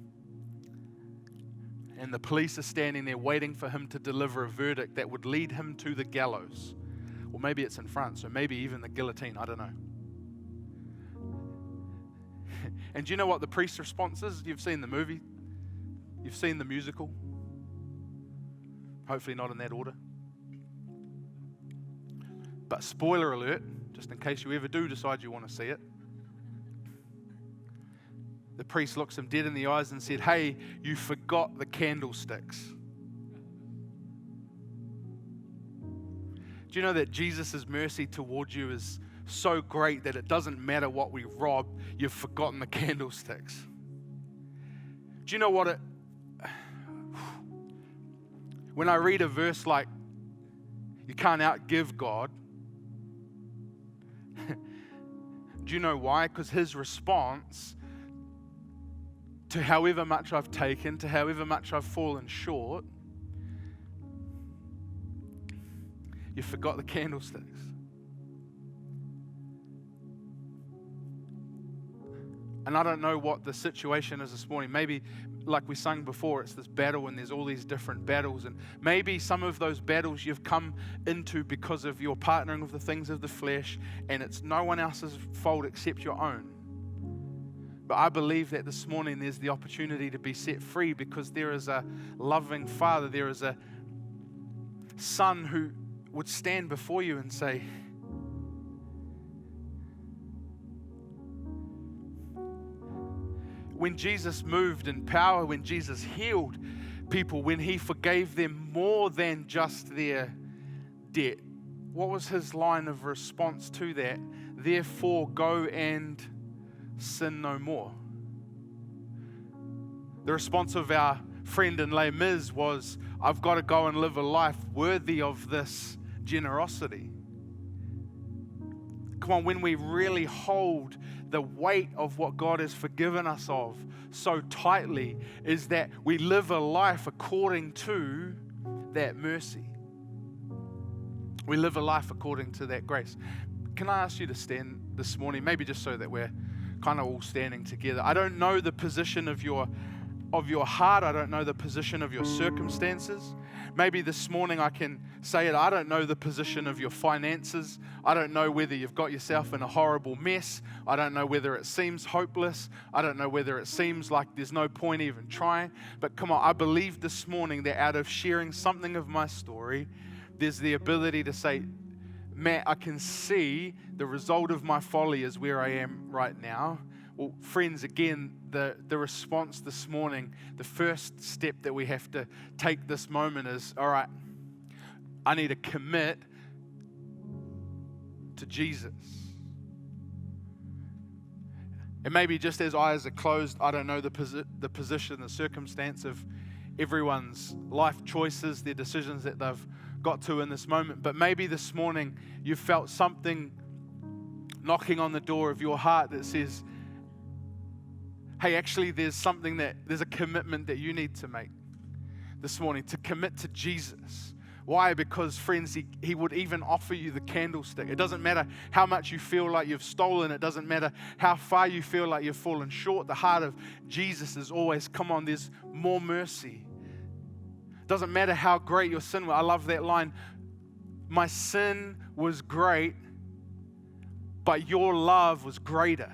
and the police are standing there waiting for him to deliver a verdict that would lead him to the gallows. Or maybe it's in France, or maybe even the guillotine, I don't know. And do you know what the priest's response is? You've seen the movie. You've seen the musical. Hopefully not in that order. But spoiler alert, just in case you ever do decide you want to see it. The priest looks him dead in the eyes and said, "Hey, you forgot the candlesticks." Do you know that Jesus' mercy towards you is so great that it doesn't matter what we rob, you've forgotten the candlesticks? Do you know what it... When I read a verse like, you can't outgive God, do you know why? Because his response to however much I've taken, to however much I've fallen short, you forgot the candlesticks. And I don't know what the situation is this morning. Maybe, like we sung before, it's this battle and there's all these different battles. And maybe some of those battles you've come into because of your partnering with the things of the flesh, and it's no one else's fault except your own. But I believe that this morning there's the opportunity to be set free, because there is a loving Father, there is a Son who would stand before you and say, when Jesus moved in power, when Jesus healed people, when he forgave them more than just their debt, what was his line of response to that? Therefore, go and sin no more. The response of our friend in Les Mis was, I've got to go and live a life worthy of this generosity. Come on, when we really hold the weight of what God has forgiven us of so tightly, is that we live a life according to that mercy. We live a life according to that grace. Can I ask you to stand this morning, maybe just so that we're kind of all standing together? I don't know the position of your heart. I don't know the position of your circumstances. Maybe this morning I can say it. I don't know the position of your finances. I don't know whether you've got yourself in a horrible mess. I don't know whether it seems hopeless. I don't know whether it seems like there's no point even trying. But come on, I believe this morning that out of sharing something of my story, there's the ability to say, Matt, I can see the result of my folly is where I am right now. Well, friends, again, the response this morning, the first step that we have to take this moment is, all right, I need to commit to Jesus. And maybe just as eyes are closed, I don't know the position, the circumstance of everyone's life choices, their decisions that they've got to in this moment. But maybe this morning you felt something knocking on the door of your heart that says, hey, actually there's a commitment that you need to make this morning, to commit to Jesus. Why? Because, friends, he would even offer you the candlestick. It doesn't matter how much you feel like you've stolen. It doesn't matter how far you feel like you've fallen short. The heart of Jesus is always, come on, there's more mercy. Doesn't matter how great your sin was. I love that line. My sin was great, but your love was greater.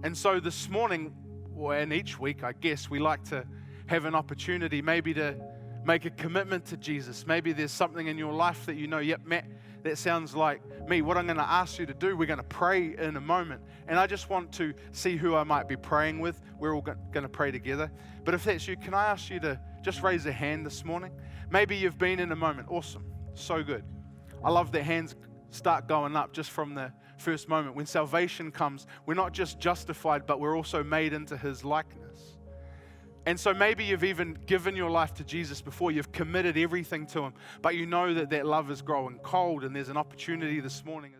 And so this morning, and each week, I guess, we like to have an opportunity maybe to make a commitment to Jesus. Maybe there's something in your life that you know, yep, Matt, that sounds like me. What I'm going to ask you to do, we're going to pray in a moment. And I just want to see who I might be praying with. We're all going to pray together. But if that's you, can I ask you to just raise a hand this morning? Maybe you've been in a moment. Awesome. So good. I love that hands start going up just from the first moment. When salvation comes, we're not just justified, but we're also made into his likeness. And so maybe you've even given your life to Jesus before. You've committed everything to him, but you know that love is growing cold, and there's an opportunity this morning